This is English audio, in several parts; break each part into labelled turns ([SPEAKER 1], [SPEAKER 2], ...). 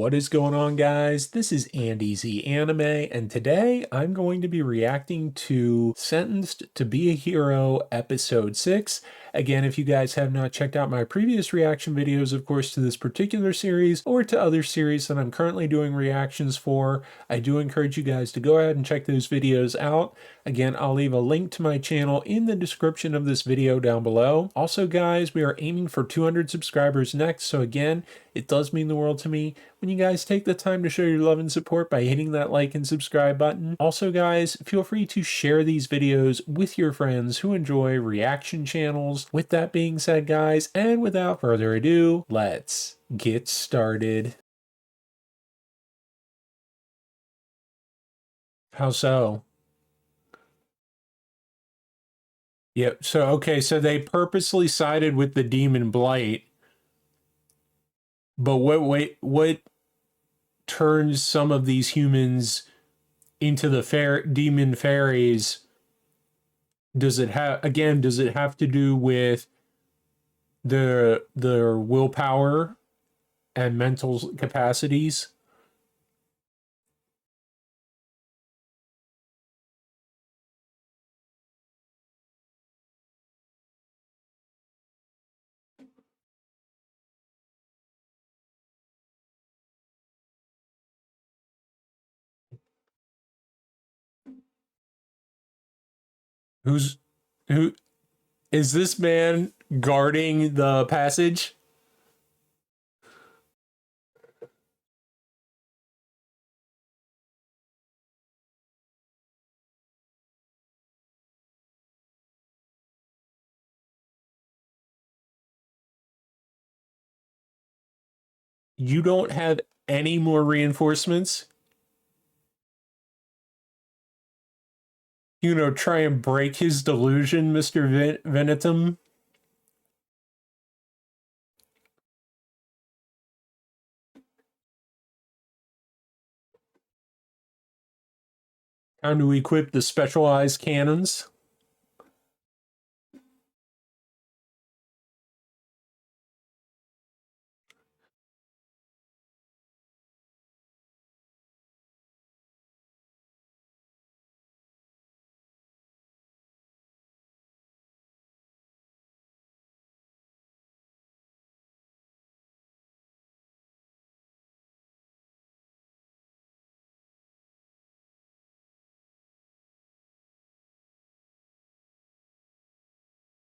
[SPEAKER 1] What is going on, guys? This is Andy Z Anime, and today I'm going to be reacting to Sentenced to Be a Hero Episode 6. Again, if you guys have not checked out my previous reaction videos, of course, to this particular series or to other series that I'm currently doing reactions for, I do encourage you guys to go ahead and check those videos out. Again, I'll leave a link to my channel in the description of this video down below. Also, guys, we are aiming for 200 subscribers next, so again, it does mean the world to me when you guys take the time to show your love and support by hitting that like and subscribe button. Also, guys, feel free to share these videos with your friends who enjoy reaction channels. With that being said, guys, and without further ado, let's get started. How so? Yep, so okay, so they purposely sided with the demon blight. But what turns some of these humans into the demon fairies? Does it have to do with their willpower and mental capacities? Who is this man guarding the passage? You don't have any more reinforcements? Try and break his delusion, Mr. Venetum. Time to equip the specialized cannons.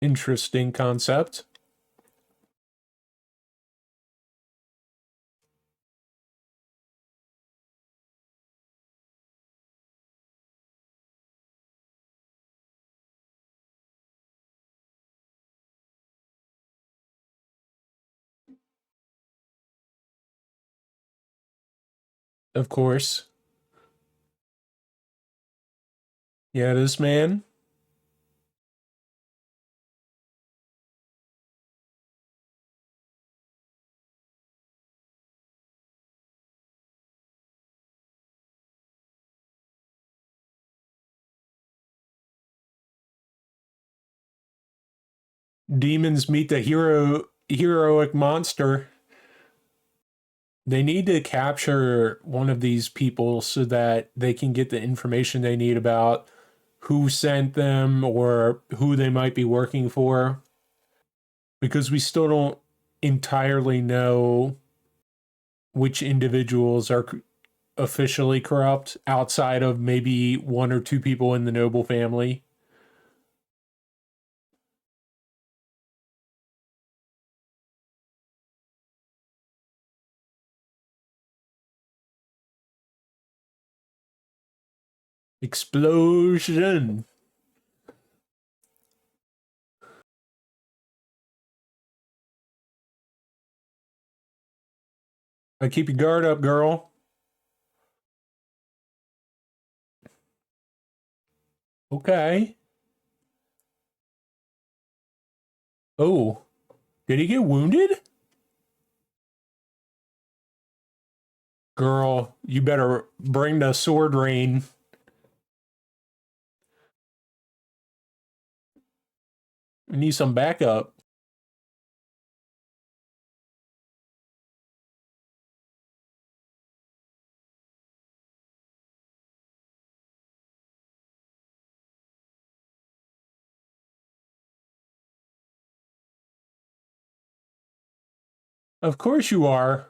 [SPEAKER 1] Interesting concept. Of course. Yeah, this man. Demons meet the heroic monster. They need to capture one of these people so that they can get the information they need about who sent them or who they might be working for, because we still don't entirely know which individuals are officially corrupt outside of maybe one or two people in the noble family. Explosion. Keep your guard up, girl. Okay. Oh, did he get wounded? Girl, you better bring the sword rain. I need some backup. Of course you are.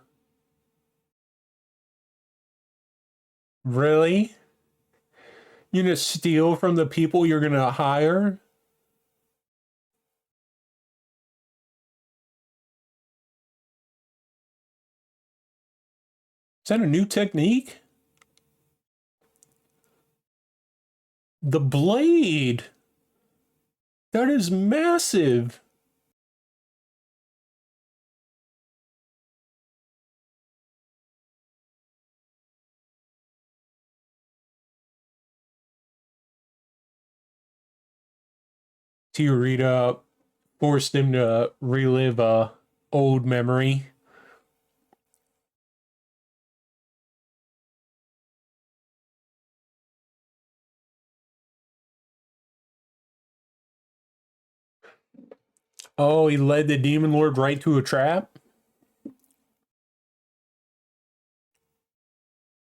[SPEAKER 1] Really? You're gonna steal from the people you're gonna hire? Is that a new technique? The blade. That is massive. Teoritta forced him to relive a old memory. Oh, he led the demon lord right to a trap.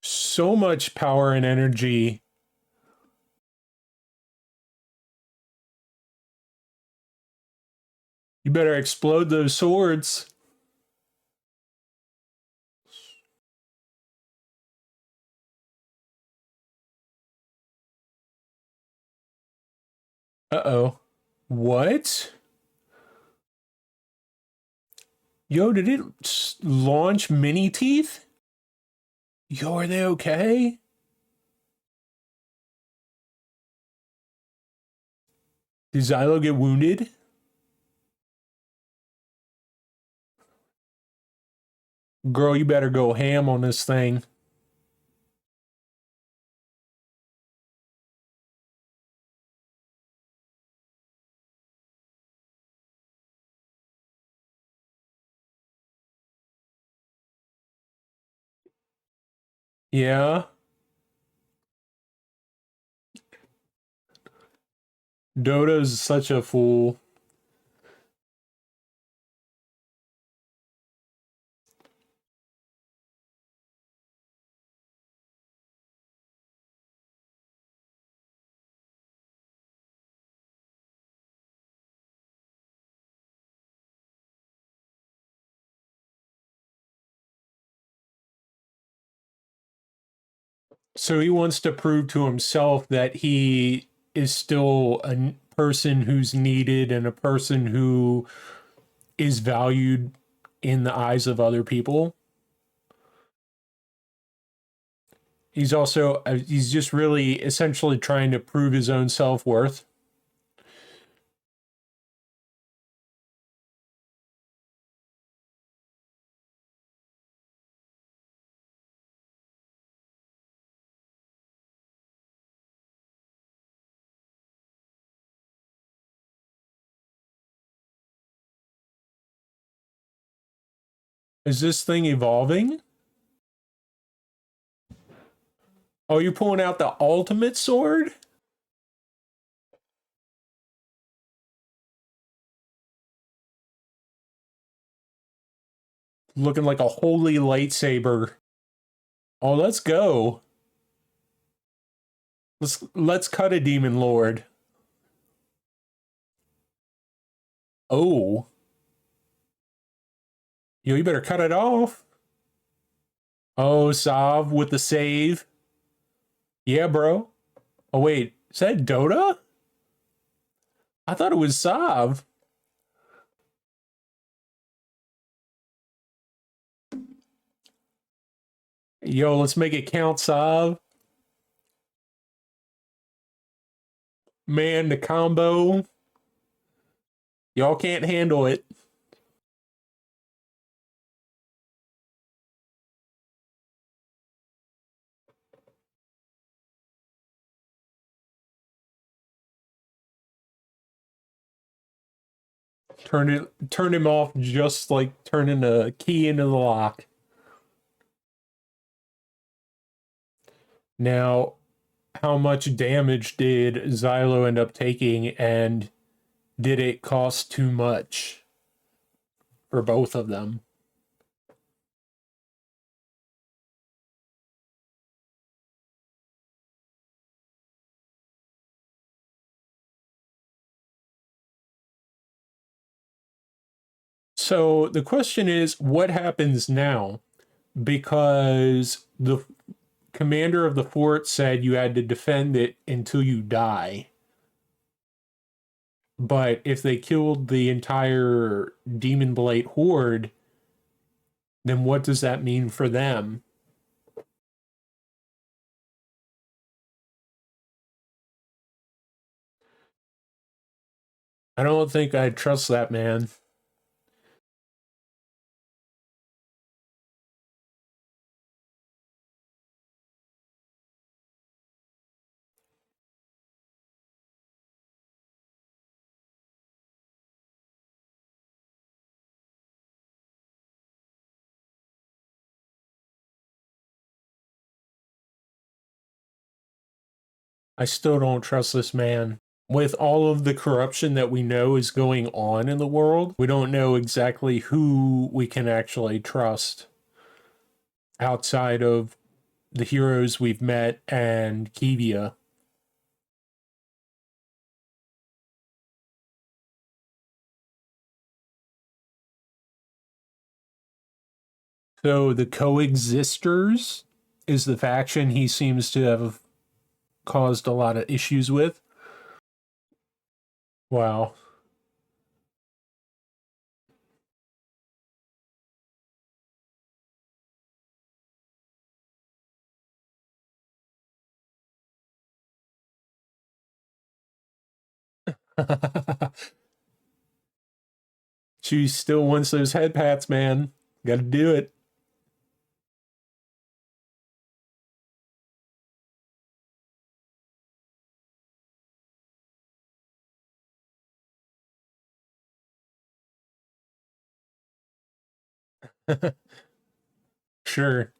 [SPEAKER 1] So much power and energy. You better explode those swords. Uh-oh. What? Yo, did it launch mini teeth? Yo, are they okay? Did Xylo get wounded? Girl, you better go ham on this thing. Yeah. Dodo's such a fool. So he wants to prove to himself that he is still a person who's needed and a person who is valued in the eyes of other people. He's also he's just really essentially trying to prove his own self-worth. Is this thing evolving? Oh, you're pulling out the ultimate sword? Looking like a holy lightsaber. Oh, let's go. Let's cut a demon lord. Oh. Yo, you better cut it off. Oh, Sav with the save. Yeah, bro. Oh wait, is that Dota? I thought it was Sav. Yo, let's make it count, Sav. Man, the combo. Y'all can't handle it. Turn him off just like turning a key into the lock. Now, how much damage did Xylo end up taking, and did it cost too much for both of them? So the question is, what happens now? Because the commander of the fort said you had to defend it until you die. But if they killed the entire demon blight horde, then what does that mean for them? I don't think I'd trust that man. I still don't trust this man. With all of the corruption that we know is going on in the world, we don't know exactly who we can actually trust outside of the heroes we've met and Kivia. So the Coexisters is the faction he seems to have caused a lot of issues with. Wow. She still wants those head pats, man. Gotta do it. Sure.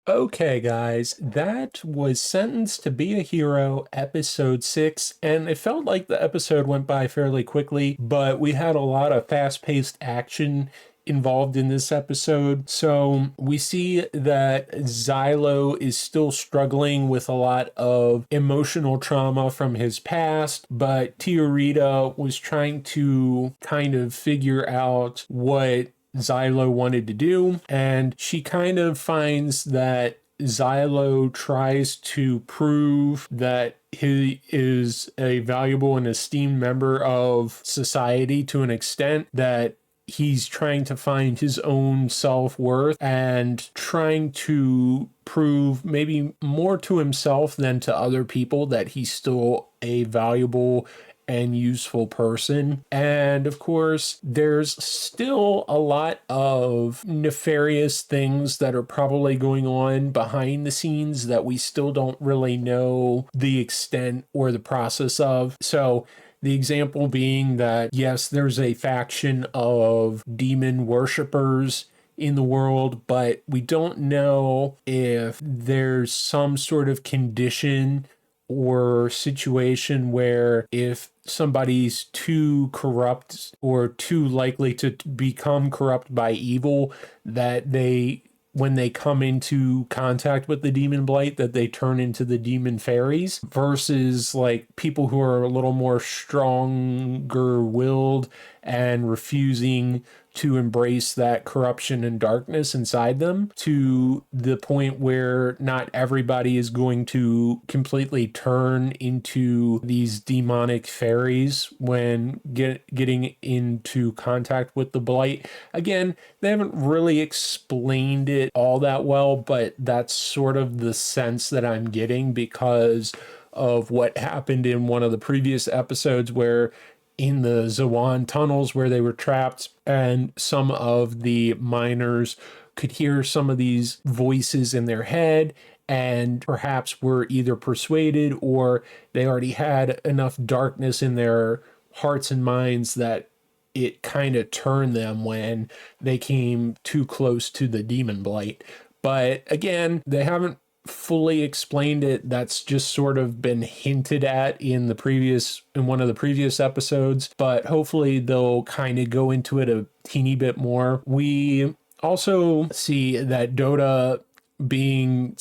[SPEAKER 1] Okay, guys, that was Sentenced to Be a Hero, episode 6, and it felt like the episode went by fairly quickly, but we had a lot of fast paced action involved in this episode. So we see that Xylo is still struggling with a lot of emotional trauma from his past, but Teoritta was trying to kind of figure out what Xylo wanted to do, and she kind of finds that Xylo tries to prove that he is a valuable and esteemed member of society to an extent that he's trying to find his own self-worth and trying to prove maybe more to himself than to other people that he's still a valuable and useful person. And of course, there's still a lot of nefarious things that are probably going on behind the scenes that we still don't really know the extent or the process of. So the example being that, yes, there's a faction of demon worshippers in the world, but we don't know if there's some sort of condition or situation where if somebody's too corrupt or too likely to become corrupt by evil, that they, when they come into contact with the demon blight, that they turn into the demon fairies, versus like people who are a little more stronger willed and refusing to embrace that corruption and darkness inside them, to the point where not everybody is going to completely turn into these demonic fairies when getting into contact with the blight. Again, they haven't really explained it all that well, but that's sort of the sense that I'm getting because of what happened in one of the previous episodes, where in the Zawan tunnels where they were trapped, and some of the miners could hear some of these voices in their head and perhaps were either persuaded or they already had enough darkness in their hearts and minds that it kind of turned them when they came too close to the demon blight. But again, they haven't fully explained it. That's just sort of been hinted at in one of the previous episodes, but hopefully they'll kind of go into it a teeny bit more. We also see that Dota, being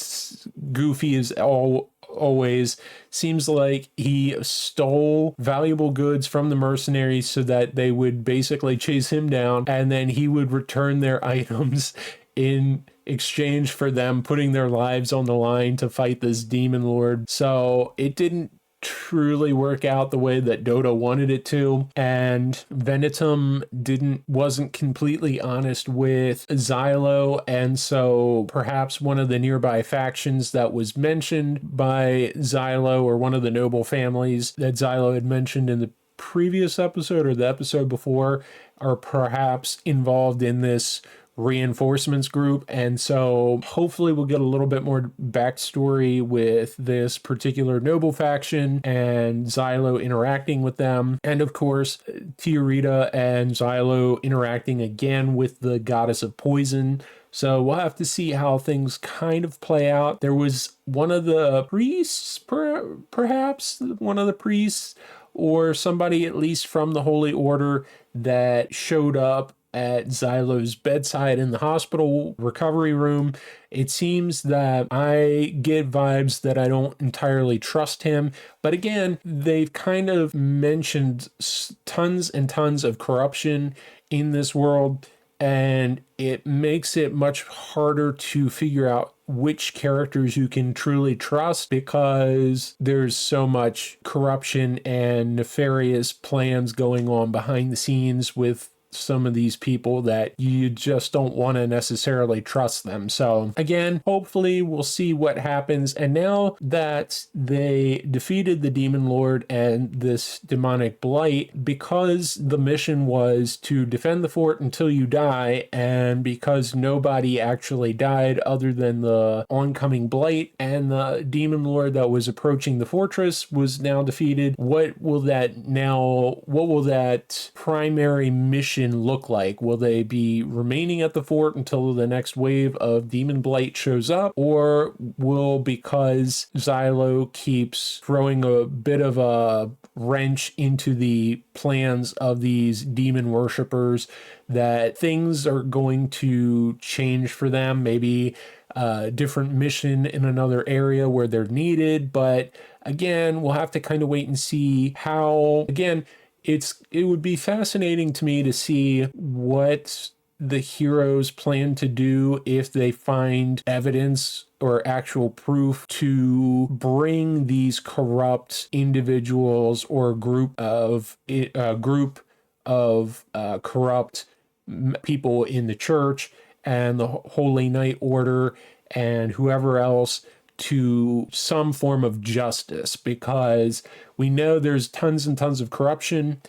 [SPEAKER 1] goofy as always, seems like he stole valuable goods from the mercenaries so that they would basically chase him down, and then he would return their items in exchange for them putting their lives on the line to fight this demon lord. So it didn't truly work out the way that Dota wanted it to, and Venetum wasn't completely honest with Xylo, and so perhaps one of the nearby factions that was mentioned by Xylo, or one of the noble families that Xylo had mentioned in the previous episode or the episode before, are perhaps involved in this reinforcements group. And so hopefully we'll get a little bit more backstory with this particular noble faction and Xylo interacting with them, and of course Teoritta and Xylo interacting again with the goddess of poison. So we'll have to see how things kind of play out. There was one of the priests, perhaps one of the priests, or somebody at least from the Holy Order, that showed up at Xylo's bedside in the hospital recovery room. It seems that I get vibes that I don't entirely trust him. But again, they've kind of mentioned tons and tons of corruption in this world, and it makes it much harder to figure out which characters you can truly trust, because there's so much corruption and nefarious plans going on behind the scenes with some of these people that you just don't want to necessarily trust them. So again, hopefully we'll see what happens. And now that they defeated the demon lord and this demonic blight, because the mission was to defend the fort until you die, and because nobody actually died other than the oncoming blight, and the demon lord that was approaching the fortress was now defeated, what will that primary mission look like? Will they be remaining at the fort until the next wave of demon blight shows up, or will, because Xylo keeps throwing a bit of a wrench into the plans of these demon worshippers, that things are going to change for them? Maybe a different mission in another area where they're needed. But again, we'll have to kind of wait and see how. Again, it would be fascinating to me to see what the heroes plan to do if they find evidence or actual proof to bring these corrupt individuals or a group of corrupt people in the church and the Holy Knight Order and whoever else to some form of justice, because we know there's tons and tons of corruption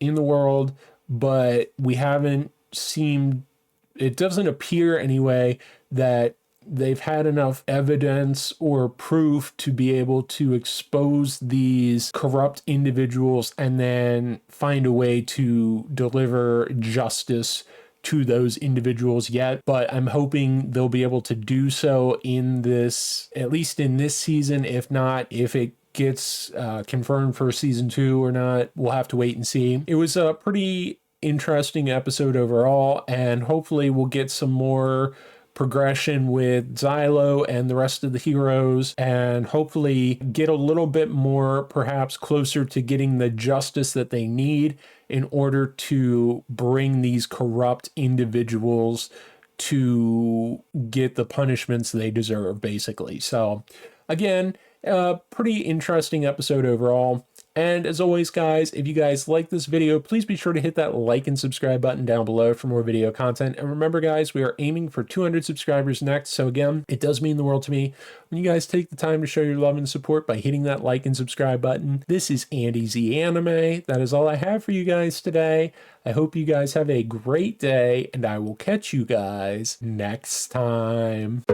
[SPEAKER 1] in the world, but we haven't seen, it doesn't appear anyway, that they've had enough evidence or proof to be able to expose these corrupt individuals and then find a way to deliver justice to those individuals yet. But I'm hoping they'll be able to do so in this, at least in this season. If not, if it gets confirmed for season 2 or not, we'll have to wait and see. It was a pretty interesting episode overall, and hopefully we'll get some more progression with Xylo and the rest of the heroes, and hopefully get a little bit more, perhaps closer to getting the justice that they need in order to bring these corrupt individuals to get the punishments they deserve, basically. So again, a pretty interesting episode overall. And as always, guys, if you guys like this video, please be sure to hit that like and subscribe button down below for more video content. And remember, guys, we are aiming for 200 subscribers next. So again, it does mean the world to me when you guys take the time to show your love and support by hitting that like and subscribe button. This is Andy Z Anime. That is all I have for you guys today. I hope you guys have a great day, and I will catch you guys next time.